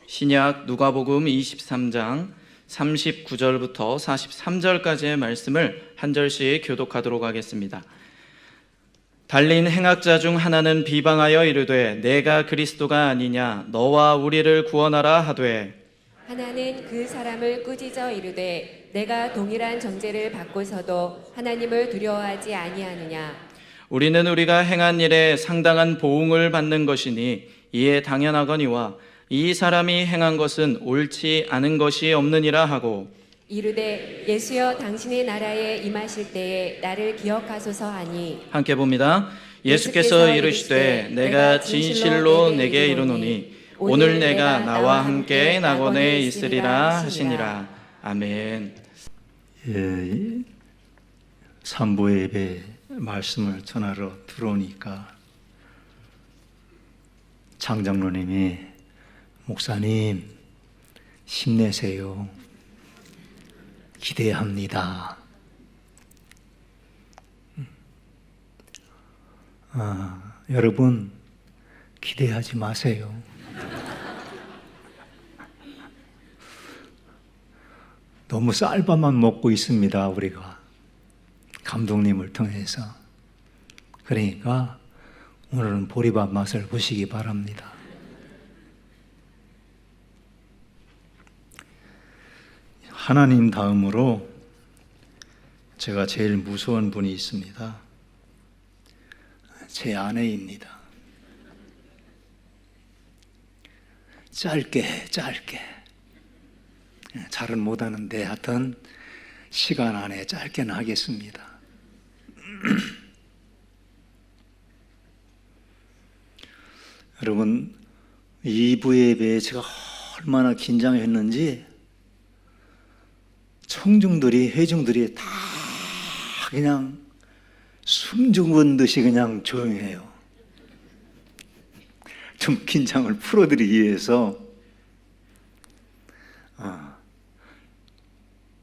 신약 누가복음 23장 39절부터 43절까지의 말씀을 한 절씩 교독하도록 하겠습니다. 달린 행악자 중 하나는 비방하여 이르되 내가 그리스도가 아니냐 너와 우리를 구원하라 하되, 하나는 그 사람을 꾸짖어 이르되 내가 동일한 정죄를 받고서도 하나님을 두려워하지 아니하느냐. 우리는 우리가 행한 일에 상당한 보응을 받는 것이니 이에 당연하거니와 이 사람이 행한 것은 옳지 않은 것이 없느니라 하고, 이르되 예수여 당신의 나라에 임하실 때에 나를 기억하소서 하니. 함께 봅니다. 예수께서 이르시되 내가 진실로 내게 이르노니 오늘 내가 나와 함께 낙원에 있으리라 하시니라. 아멘. 예, 산부 예배 말씀을 전하러 들어오니까 장장로님이 목사님 힘내세요. 기대합니다. 여러분 기대하지 마세요. 너무 쌀밥만 먹고 있습니다, 우리가. 감독님을 통해서. 그러니까 오늘은 보리밥 맛을 보시기 바랍니다. 하나님 다음으로 제가 제일 무서운 분이 있습니다. 제 아내입니다. 짧게 잘은 못하는데 하여튼 시간 안에 짧게는 하겠습니다. 여러분, 2부 예배에 제가 얼마나 긴장했는지 회중들이 다 그냥 숨 죽은 듯이 그냥 조용해요. 좀 긴장을 풀어드리기 위해서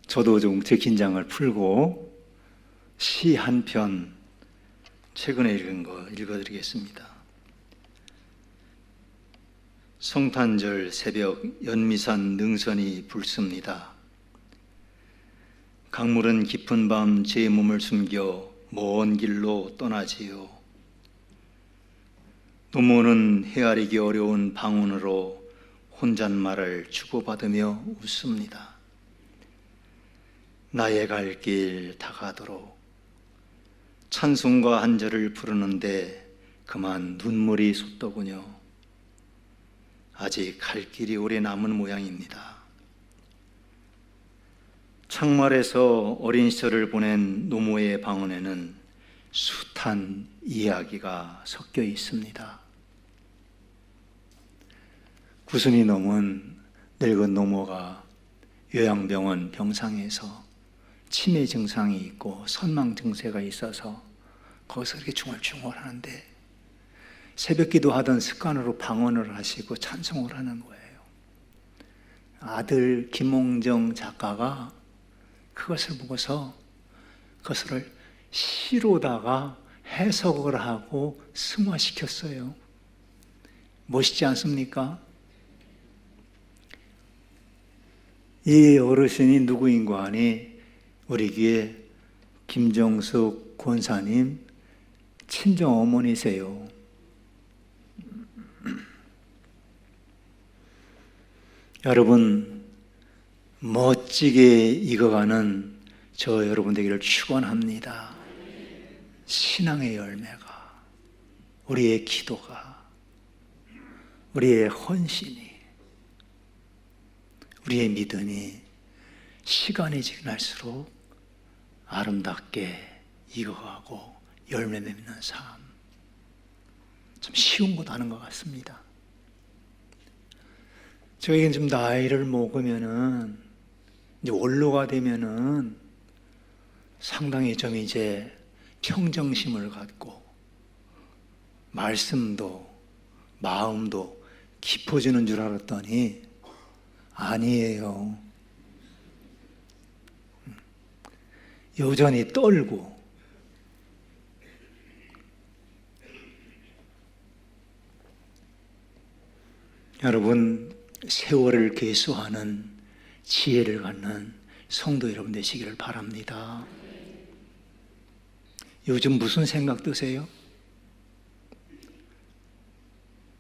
저도 좀 제 긴장을 풀고 시 한 편 최근에 읽은 거 읽어드리겠습니다. 성탄절 새벽 연미산 능선이 붉습니다. 강물은 깊은 밤 제 몸을 숨겨 먼 길로 떠나지요. 노모는 헤아리기 어려운 방언으로 혼잣말을 주고받으며 웃습니다. 나의 갈 길 다가도록 찬송과 한절을 부르는데 그만 눈물이 솟더군요. 아직 갈 길이 오래 남은 모양입니다. 창말에서 어린 시절을 보낸 노모의 방언에는 숱한 이야기가 섞여 있습니다. 구순이 넘은 늙은 노모가 요양병원 병상에서 치매 증상이 있고 선망 증세가 있어서 거기서 이렇게 중얼중얼 하는데 새벽 기도하던 습관으로 방언을 하시고 찬송을 하는 거예요. 아들 김홍정 작가가 그것을 보고서 그것을 시로다가 해석을 하고 승화시켰어요. 멋있지 않습니까? 이 어르신이 누구인가 하니 우리 교회 김정숙 권사님 친정 어머니세요. 여러분 멋지게 익어가는 저 여러분 되기를 축원합니다. 신앙의 열매가, 우리의 기도가, 우리의 헌신이, 우리의 믿음이 시간이 지날수록 아름답게 익어가고 열매 맺는 삶, 참 쉬운 것 아닌 것 같습니다. 저에겐 좀 나이를 먹으면은 이제 원로가 되면은 상당히 좀 이제 평정심을 갖고 말씀도 마음도 깊어지는 줄 알았더니 아니에요. 여전히 떨고 여러분 세월을 계수하는 지혜를 갖는 성도 여러분 되시기를 바랍니다. 요즘 무슨 생각 드세요?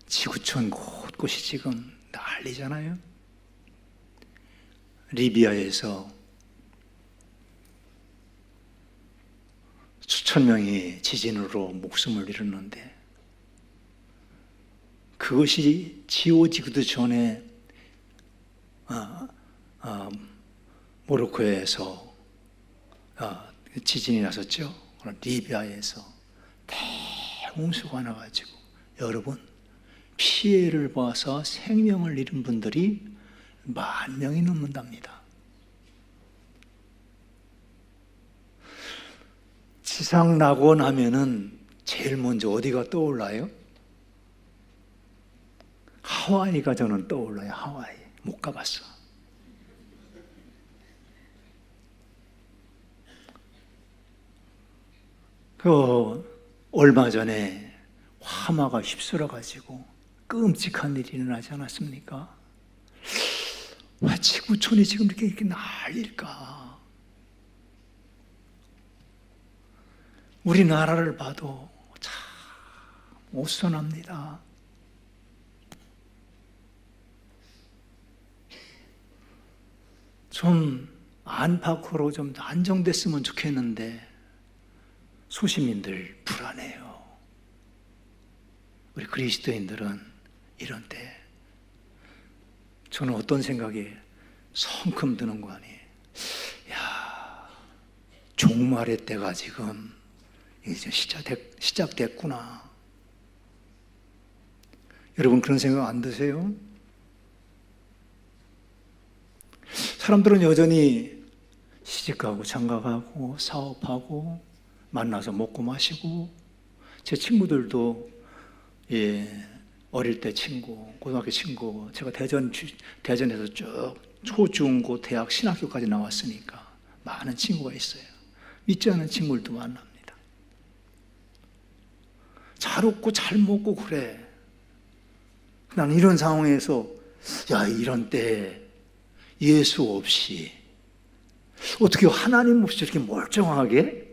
지구촌 곳곳이 지금 난리잖아요. 리비아에서 수천 명이 지진으로 목숨을 잃었는데 그것이 지워지기도 전에 모로코에서 지진이 났었죠. 리비아에서 대홍수가 나가지고 여러분 피해를 봐서 생명을 잃은 분들이 10,000명이 넘는답니다. 지상 나고 나면은 제일 먼저 어디가 떠올라요? 하와이가 저는 떠올라요. 하와이. 못 가봤어. 얼마 전에 화마가 휩쓸어 가지고 끔찍한 일이 일어나지 않았습니까? 왜 지구촌이 지금 이렇게 난리일까? 우리나라를 봐도 참 어수선합니다. 좀 안팎으로 좀 안정됐으면 좋겠는데 소시민들 불안해요. 우리 그리스도인들은 이런 때 저는 어떤 생각이 성큼 드는 거 아니에요. 야, 종말의 때가 지금 이제 시작됐구나. 여러분 그런 생각 안 드세요? 사람들은 여전히 시집가고 장가가고 사업하고 만나서 먹고 마시고, 제 친구들도 어릴 때 친구, 고등학교 친구, 제가 대전에서 쭉 초, 중, 고, 대학, 신학교까지 나왔으니까 많은 친구가 있어요. 믿지 않는 친구들도 만납니다. 잘 웃고 잘 먹고 그래. 나는 이런 상황에서 야, 이런 때 예수 없이 어떻게 하나님 없이 이렇게 멀쩡하게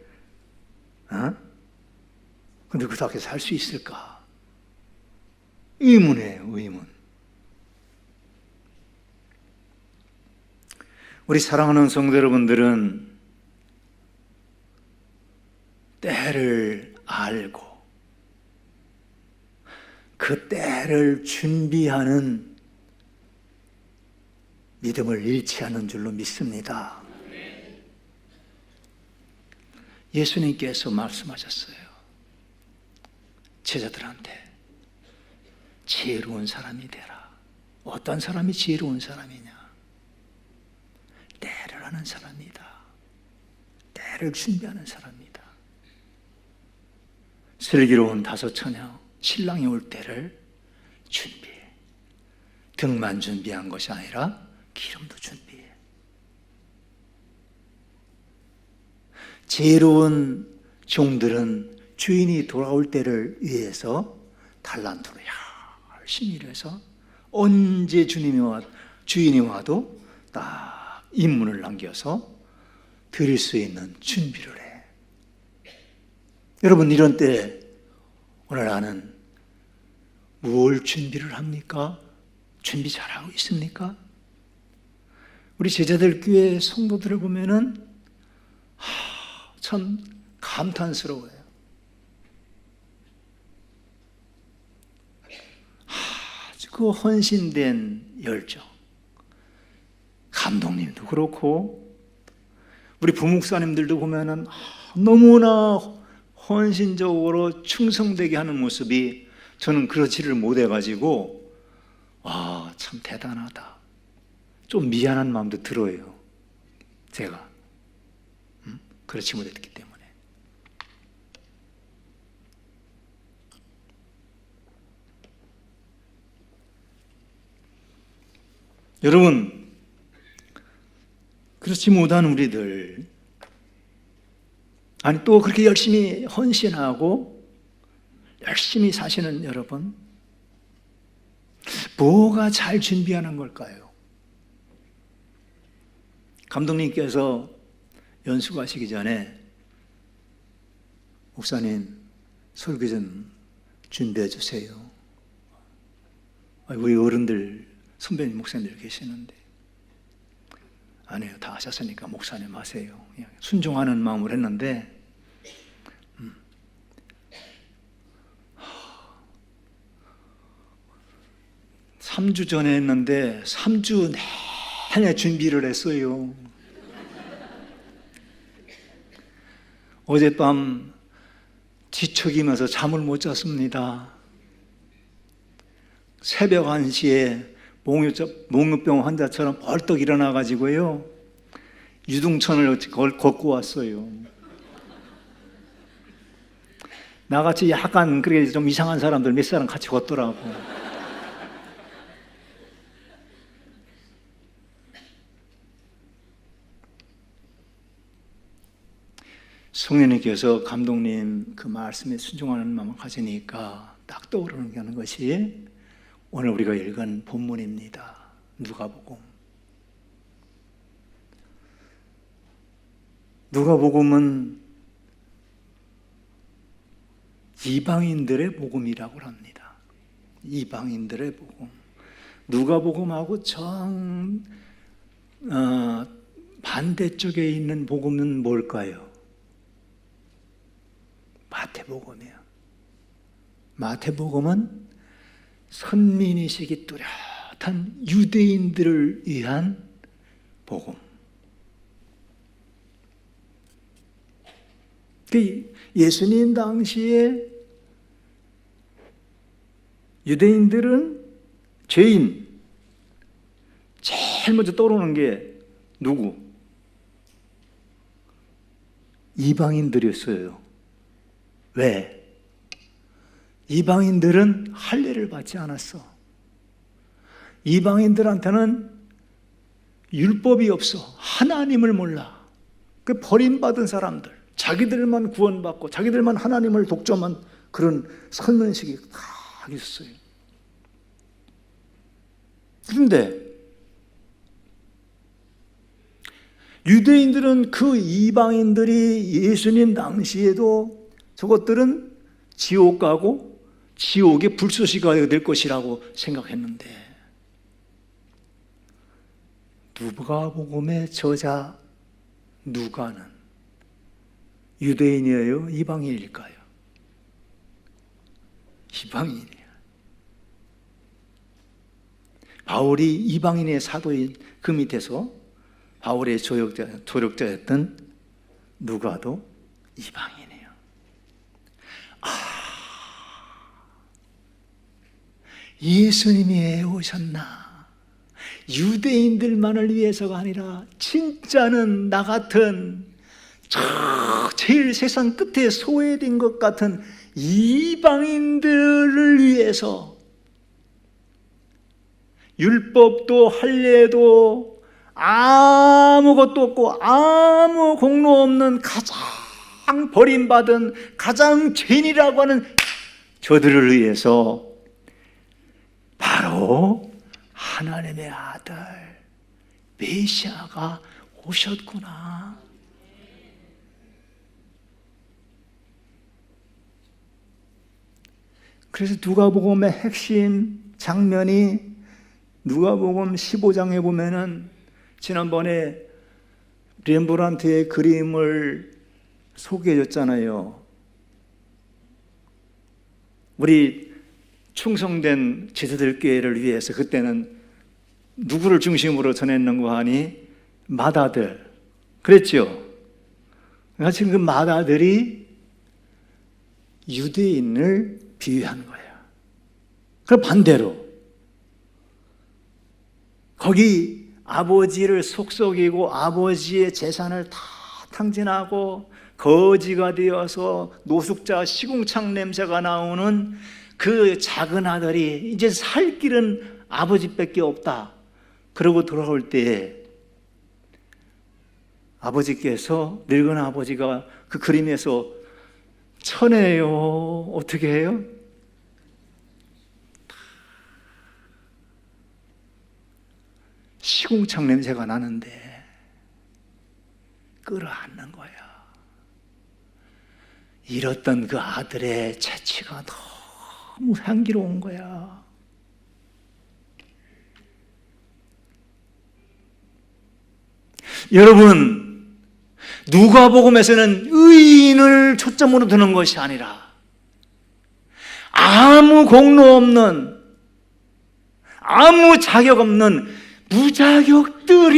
근데 그렇게 살 수 있을까? 의문이에요, 의문. 우리 사랑하는 성도 여러분들은 때를 알고 그 때를 준비하는 믿음을 잃지 않은 줄로 믿습니다. 예수님께서 말씀하셨어요. 제자들한테 지혜로운 사람이 되라. 어떤 사람이 지혜로운 사람이냐? 때를 아는 사람이다. 때를 준비하는 사람이다. 슬기로운 다섯 처녀 신랑이 올 때를 준비해. 등만 준비한 것이 아니라 기름도 준비해. 지혜로운 종들은 주인이 돌아올 때를 위해서 달란트로 열심히 일해서 언제 주인이 와도 딱 인문을 남겨서 드릴 수 있는 준비를 해. 여러분 이런 때 오늘 나는 뭘 준비를 합니까? 준비 잘하고 있습니까? 우리 제자들 교회 성도들을 보면은 참 감탄스러워요. 아주 그 헌신된 열정. 감독님도 그렇고 우리 부목사님들도 보면은 너무나 헌신적으로 충성되게 하는 모습이 저는 그렇지를 못해가지고 참 대단하다. 좀 미안한 마음도 들어요. 제가 그렇지 못했기 때문에. 여러분, 그렇지 못한 우리들, 아니 또 그렇게 열심히 헌신하고 열심히 사시는 여러분, 뭐가 잘 준비하는 걸까요? 감독님께서 연수 가시기 전에 목사님 설교 좀 준비해 주세요. 우리 어른들 선배님 목사님들 계시는데 아니에요. 다 하셨으니까 목사님 하세요. 그냥 순종하는 마음으로 했는데 3주 전에 했는데 3주 내내 준비를 했어요. 어젯밤 뒤척이면서 잠을 못 잤습니다. 새벽 1시에 몽유병 환자처럼 벌떡 일어나가지고요, 유등천을 걷고 왔어요. 나같이 약간 그렇게 좀 이상한 사람들 몇 사람 같이 걷더라고. 성령님께서 감독님 그 말씀에 순종하는 마음을 가지니까 딱 떠오르는 것이 오늘 우리가 읽은 본문입니다. 누가복음. 누가복음은 이방인들의 복음이라고 합니다. 이방인들의 복음. 누가복음하고 반대쪽에 있는 복음은 뭘까요? 마태복음이에요. 마태복음은 선민의식이 뚜렷한 유대인들을 위한 복음. 예수님 당시에 유대인들은 죄인, 제일 먼저 떠오르는 게 누구? 이방인들이었어요. 왜? 이방인들은 할례를 받지 않았어. 이방인들한테는 율법이 없어. 하나님을 몰라. 그 버림받은 사람들, 자기들만 구원받고 자기들만 하나님을 독점한 그런 선민식이 다 있었어요. 그런데 유대인들은 그 이방인들이 예수님 당시에도 저것들은 지옥 가고 지옥의 불쏘시가 될 것이라고 생각했는데, 누가복음의 저자 누가는 유대인이에요? 이방인일까요? 이방인이에요. 바울이 이방인의 사도인 그 밑에서 바울의 조력자였던 누가도 이방인이에요. 예수님이 왜 오셨나? 유대인들만을 위해서가 아니라 진짜는 나 같은 제일 세상 끝에 소외된 것 같은 이방인들을 위해서, 율법도 할례도 아무것도 없고 아무 공로 없는 가장 버림받은 가장 죄인이라고 하는 저들을 위해서 바로 하나님의 아들 메시아가 오셨구나. 그래서 누가복음의 핵심 장면이 누가복음 15장에 보면은, 지난번에 렘브란트의 그림을 소개해 줬잖아요. 우리 충성된 제자들교회를 위해서 그때는 누구를 중심으로 전했는고 하니 맏아들, 그랬죠. 지금 그 맏아들이 유대인을 비유한 거예요. 그럼 반대로 거기 아버지를 속썩이고 아버지의 재산을 다 탕진하고 거지가 되어서 노숙자 시궁창 냄새가 나오는 그 작은 아들이 이제 살 길은 아버지밖에 없다. 그러고 돌아올 때 아버지께서, 늙은 아버지가 그 그림에서 쳐내요. 어떻게 해요? 시궁창 냄새가 나는데 끌어안는 거야. 잃었던 그 아들의 채취가 너무 향기로운 거야. 여러분, 누가복음에서는 의인을 초점으로 두는 것이 아니라 아무 공로 없는, 아무 자격 없는 무자격들이야말로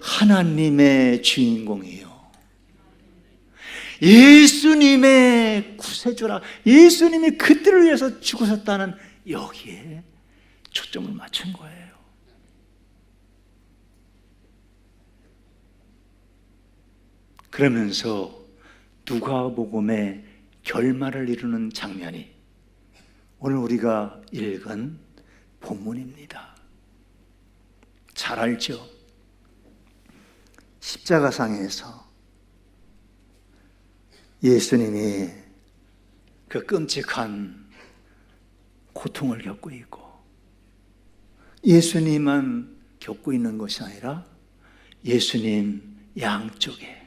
하나님의 주인공이에요. 예수님의 구세주라, 예수님이 그들을 위해서 죽으셨다는 여기에 초점을 맞춘 거예요. 그러면서 누가복음의 결말을 이루는 장면이 오늘 우리가 읽은 본문입니다. 잘 알죠? 십자가상에서 예수님이 그 끔찍한 고통을 겪고 있고, 예수님만 겪고 있는 것이 아니라 예수님 양쪽에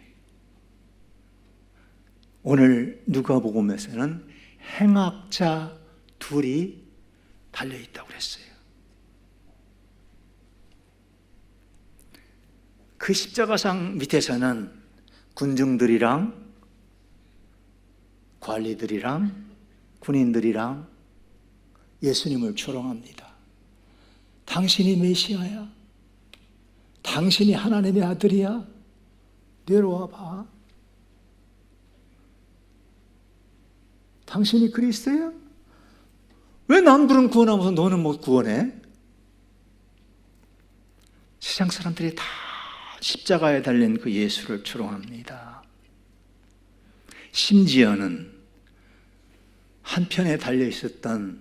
오늘 누가복음에서는 행악자 둘이 달려있다고 그랬어요. 그 십자가상 밑에서는 군중들이랑 관리들이랑 군인들이랑 예수님을 조롱합니다. 당신이 메시아야? 당신이 하나님의 아들이야? 내려와 봐. 당신이 그리스도야? 왜 남들은 구원하면서 너는 못 구원해? 세상 사람들이 다 십자가에 달린 그 예수를 조롱합니다. 심지어는 한편에 달려 있었던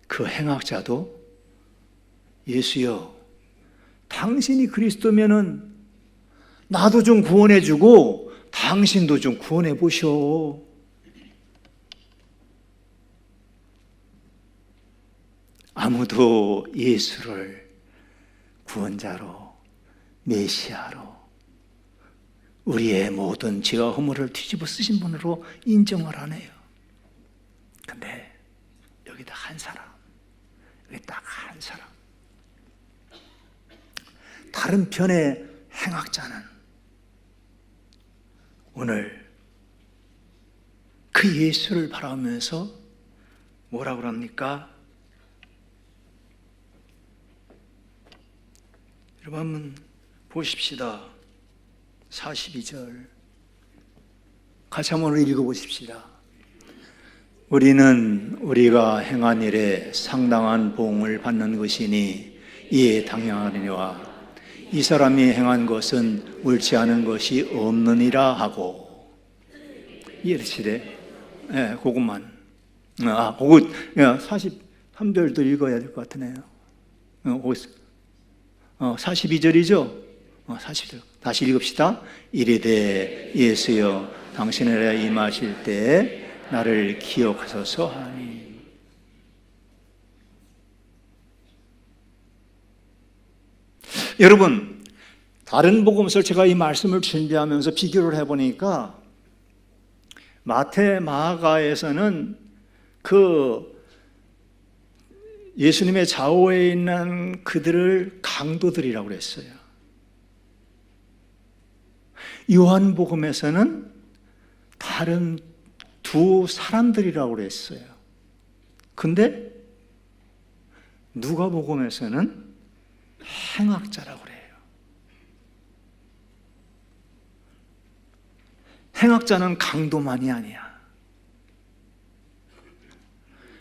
그 행악자도 예수여, 당신이 그리스도면은 나도 좀 구원해주고 당신도 좀 구원해 보셔. 아무도 예수를 구원자로, 메시아로, 우리의 모든 죄와 허물을 뒤집어 쓰신 분으로 인정을 안 해요. 근데 여기다 한 사람, 여기 딱 한 사람, 다른 편의 행악자는 오늘 그 예수를 바라보면서 뭐라고 합니까? 여러분 한번 보십시다. 42절 같이 한번 읽어보십시다. 우리는 우리가 행한 일에 상당한 보응을 받는 것이니 이에 당연하니와 이 사람이 행한 것은 옳지 않은 것이 없느니라 하고. 이해되시대? 네, 그것만. 그거 43절도 읽어야 될 것 같으네요. 42절이죠? 42절. 다시 읽읍시다. 이르되 예수여, 당신의 임하실 때 나를 기억하소서 하니. 여러분, 다른 복음서를 제가 이 말씀을 준비하면서 비교를 해보니까 마태, 마가에서는 그 예수님의 좌우에 있는 그들을 강도들이라고 그랬어요. 요한복음에서는 다른 두 사람들이라고 그랬어요. 근데 누가복음에서는 행악자라고 그래요. 행악자는 강도만이 아니야.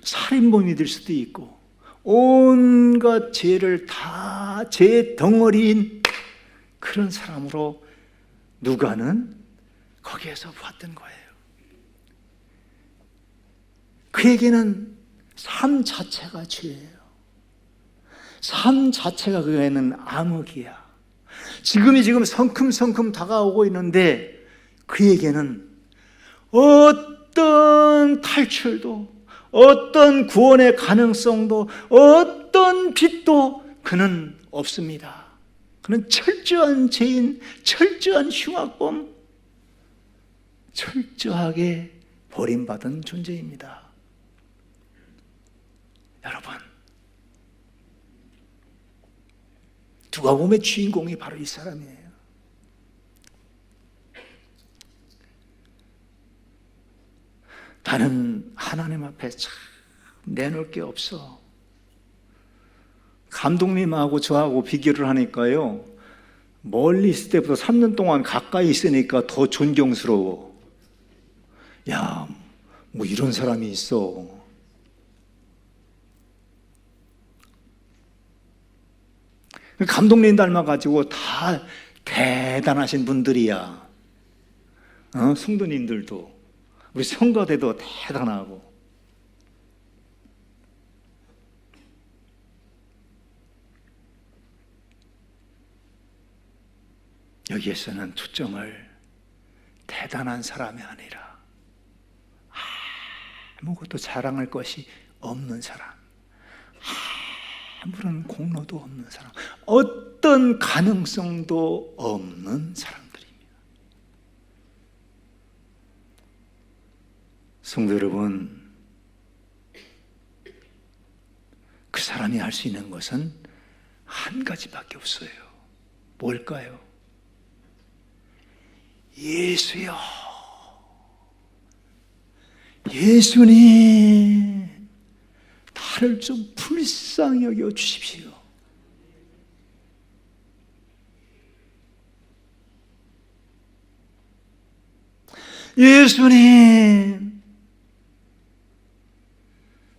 살인범이 될 수도 있고 온갖 죄를 다 죄 덩어리인 그런 사람으로 누가는 거기에서 봤던 거예요. 그에게는 삶 자체가 죄예요. 삶 자체가 그에게는 암흑이야. 지금 성큼성큼 다가오고 있는데 그에게는 어떤 탈출도, 어떤 구원의 가능성도, 어떤 빛도 그는 없습니다. 그는 철저한 죄인, 철저한 흉악범, 철저하게 버림받은 존재입니다. 여러분, 누가복음의 주인공이 바로 이 사람이에요. 나는 하나님 앞에 참 내놓을 게 없어. 감독님하고 저하고 비교를 하니까요, 멀리 있을 때보다 3년 동안 가까이 있으니까 더 존경스러워. 야, 뭐 이런 사람이 있어. 감독님 닮아가지고 다 대단하신 분들이야. 성도님들도, 우리 성가대도 대단하고. 여기에서는 초점을 대단한 사람이 아니라 아무것도 자랑할 것이 없는 사람, 아무런 공로도 없는 사람, 어떤 가능성도 없는 사람들입니다. 성도 여러분, 그 사람이 할 수 있는 것은 한 가지밖에 없어요. 뭘까요? 예수여, 예수님, 나를 좀 불쌍히 여겨 주십시오. 예수님,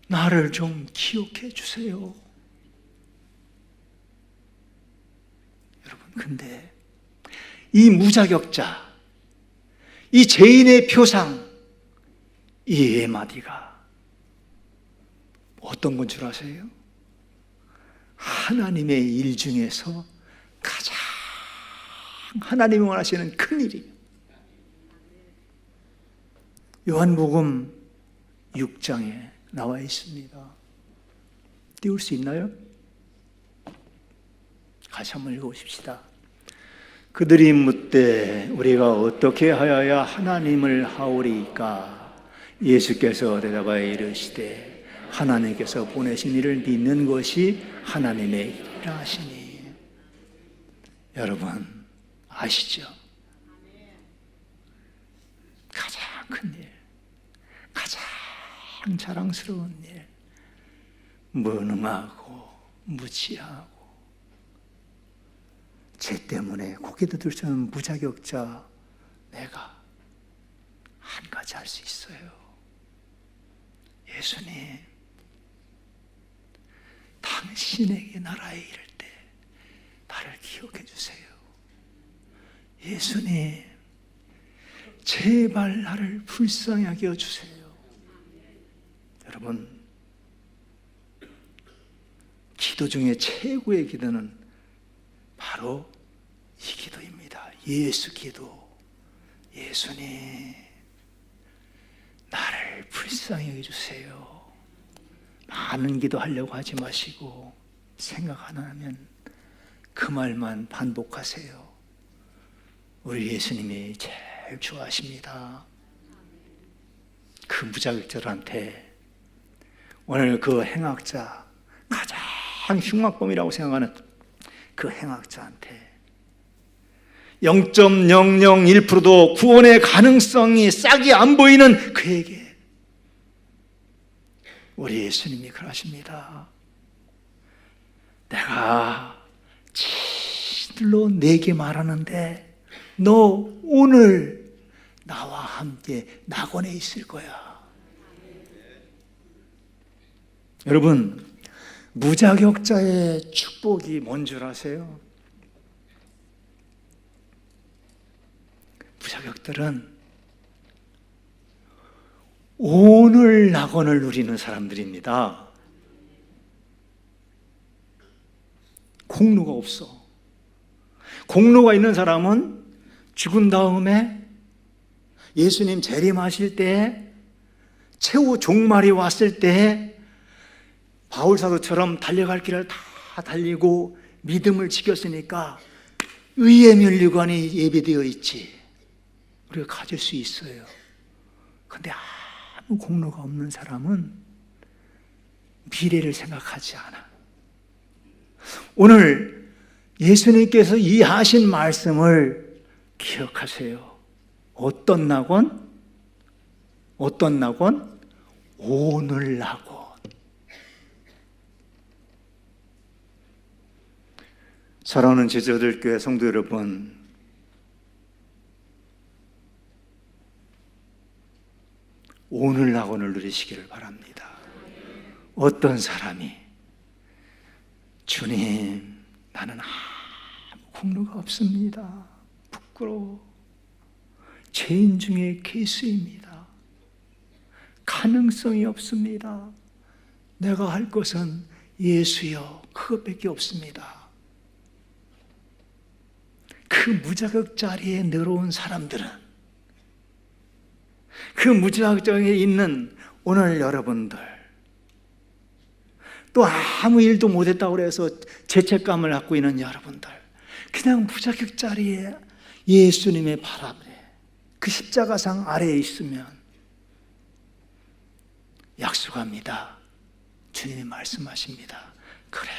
나를 좀 기억해 주세요. 여러분, 근데 이 무자격자, 이 죄인의 표상, 이 에마디가 어떤 건 줄 아세요? 하나님의 일 중에서 가장 하나님이 원하시는 큰 일이에요. 요한복음 6장에 나와 있습니다. 띄울 수 있나요? 같이 한번 읽어보십시다. 그들이 묻되 우리가 어떻게 하여야 하나님을 하오리까? 예수께서 대답하여 이르시되 하나님께서 보내신 이를 믿는 것이 하나님의 일이라 하시니. 여러분 아시죠? 가장 큰 일, 가장 자랑스러운 일, 무능하고 무지하고 죄 때문에 고개도 들 수 없는 무자격자 내가 한 가지 할 수 있어요. 예수님, 당신에게 나라에 이를 때 나를 기억해 주세요. 예수님, 제발 나를 불쌍히 하게 해주세요. 여러분, 기도 중에 최고의 기도는 바로 이 기도입니다. 예수 기도. 예수님, 나를 불쌍히 해주세요. 많은 기도하려고 하지 마시고 생각 하나 하면 그 말만 반복하세요. 우리 예수님이 제일 좋아하십니다. 그 무자격자들한테, 오늘 그 행악자, 가장 흉악범이라고 생각하는 그 행악자한테 0.001%도 구원의 가능성이 싹이 안 보이는 그에게 우리 예수님이 그러십니다. 내가 진실로 내게 말하는데 너 오늘 나와 함께 낙원에 있을 거야. 여러분, 무자격자의 축복이 뭔 줄 아세요? 무자격들은 오늘 낙원을 누리는 사람들입니다. 공로가 없어. 공로가 있는 사람은 죽은 다음에 예수님 재림하실 때, 최후 종말이 왔을 때 바울 사도처럼 달려갈 길을 다 달리고 믿음을 지켰으니까 의의 면류관이 예비되어 있지. 우리가 가질 수 있어요. 근데 아무 공로가 없는 사람은 미래를 생각하지 않아. 오늘 예수님께서 이 하신 말씀을 기억하세요. 어떤 낙원? 어떤 낙원? 오늘 낙원. 사랑하는 제자들교회 성도 여러분, 오늘 낙원을 누리시기를 바랍니다. 어떤 사람이 주님, 나는 아무 공로가 없습니다. 부끄러워. 죄인 중에 괴수입니다. 가능성이 없습니다. 내가 할 것은 예수여 그것밖에 없습니다. 그 무자격 자리에 늘어온 사람들은, 그 무자격 자리에 있는 오늘 여러분들, 또 아무 일도 못했다고 해서 죄책감을 갖고 있는 여러분들, 그냥 무자격 자리에 예수님의 발 아래, 그 십자가상 아래에 있으면 약속합니다. 주님이 말씀하십니다. 그래,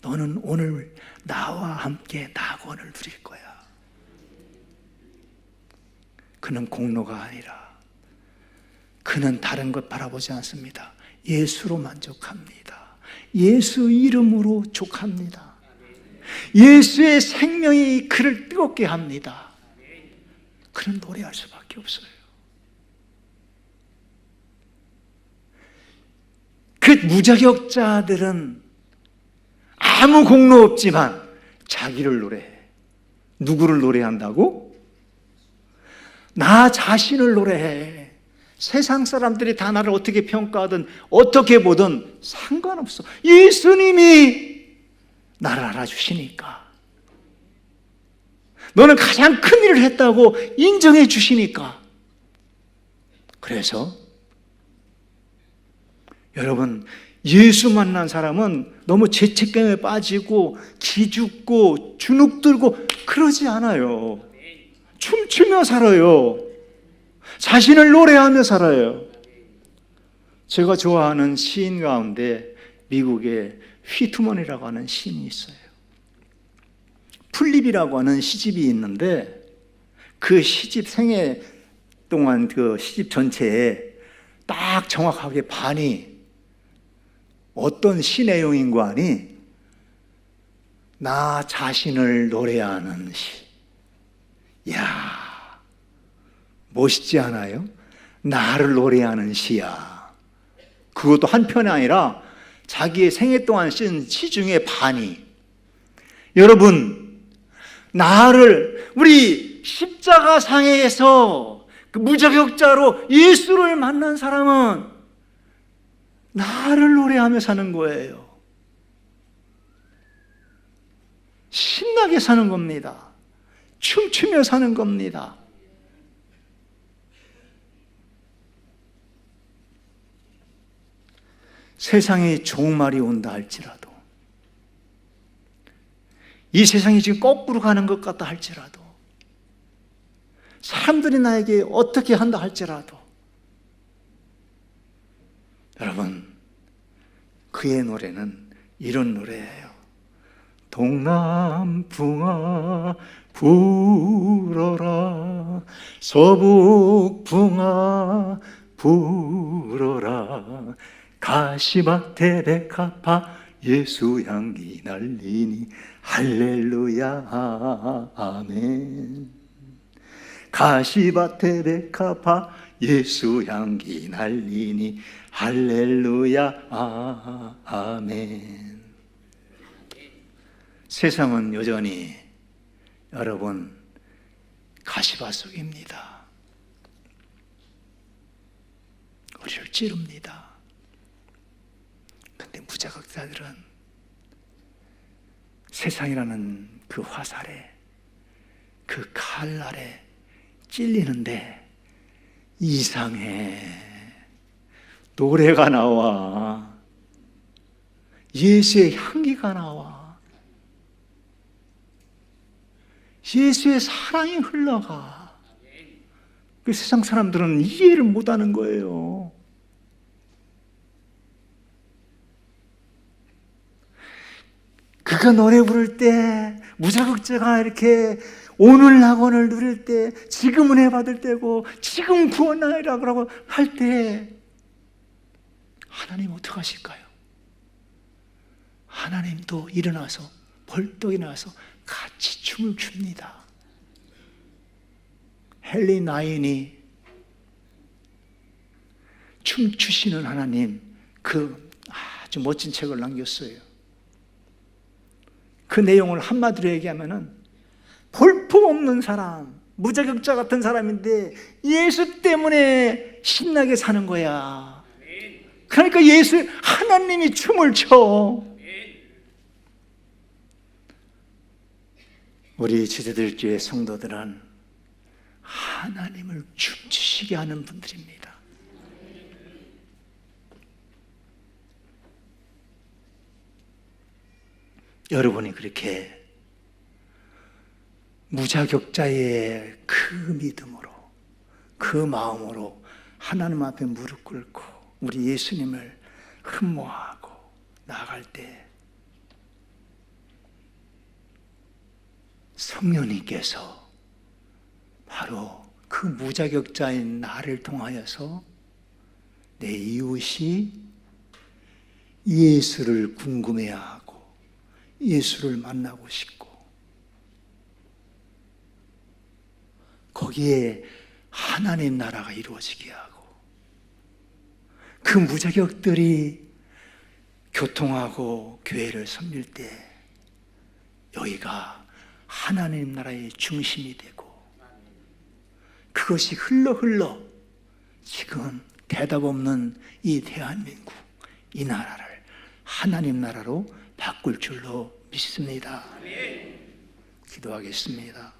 너는 오늘 나와 함께 낙원을 누릴 거야. 그는 공로가 아니라, 그는 다른 것 바라보지 않습니다. 예수로 만족합니다. 예수 이름으로 족합니다. 예수의 생명이 그를 뜨겁게 합니다. 그는 노래할 수밖에 없어요. 그 무자격자들은 아무 공로 없지만 자기를 노래해. 누구를 노래한다고? 나 자신을 노래해. 세상 사람들이 다 나를 어떻게 평가하든 어떻게 보든 상관없어. 예수님이 나를 알아주시니까, 너는 가장 큰 일을 했다고 인정해 주시니까. 그래서 여러분, 예수 만난 사람은 너무 죄책감에 빠지고 기죽고 주눅 들고 그러지 않아요. 춤추며 살아요. 자신을 노래하며 살아요. 제가 좋아하는 시인 가운데 미국의 휘트먼이라고 하는 시인이 있어요. 풀립이라고 하는 시집이 있는데, 그 시집 생애 동안 그 시집 전체에 딱 정확하게 반이 어떤 시 내용인가 하니, 나 자신을 노래하는 시. 이야, 멋있지 않아요? 나를 노래하는 시야. 그것도 한 편이 아니라 자기의 생애 동안 쓴 시 중에 반이. 여러분, 나를, 우리 십자가 상에서 그 무자격자로 예수를 만난 사람은 나를 노래하며 사는 거예요. 신나게 사는 겁니다. 춤추며 사는 겁니다. 세상에 종말이 온다 할지라도, 이 세상이 지금 거꾸로 가는 것 같다 할지라도, 사람들이 나에게 어떻게 한다 할지라도, 여러분, 그의 노래는 이런 노래예요. 동남풍아 불어라, 서북풍아 불어라, 가시밭에 백합화 예수 향기 날리니 할렐루야 아멘. 가시밭에 백합화 예수 향기 날리니 할렐루야 아멘. 세상은 여전히 여러분 가시밭 속입니다. 우리를 찌릅니다. 근데 무자격자들은 세상이라는 그 화살에, 그 칼날에 찔리는데 이상해. 노래가 나와. 예수의 향기가 나와. 예수의 사랑이 흘러가. 그 세상 사람들은 이해를 못하는 거예요. 그가 노래 부를 때, 무자극자가 이렇게 오늘 낙원을 누릴 때, 지금 은혜 받을 때고, 지금 구원하리라고 할 때, 하나님 어떡하실까요? 하나님도 일어나서, 벌떡 일어나서 같이 춤을 춥니다. 헨리 나인이 춤추시는 하나님, 그 아주 멋진 책을 남겼어요. 그 내용을 한마디로 얘기하면은 볼품없는 사람, 무자격자 같은 사람인데 예수 때문에 신나게 사는 거야. 그러니까 예수, 하나님이 춤을 춰. 우리 지대들교회 성도들은 하나님을 춤추시게 하는 분들입니다. 여러분이 그렇게 무자격자의 그 믿음으로, 그 마음으로 하나님 앞에 무릎 꿇고 우리 예수님을 흠모하고 나아갈 때 성령님께서 바로 그 무자격자인 나를 통하여서 내 이웃이 예수를 궁금해하고 예수를 만나고 싶고 거기에 하나님 나라가 이루어지게 하고 그 무자격들이 교통하고 교회를 섬길 때 여기가 하나님 나라의 중심이 되고 그것이 흘러 지금 대답 없는 이 대한민국, 이 나라를 하나님 나라로 바꿀 줄로 믿습니다. 기도하겠습니다.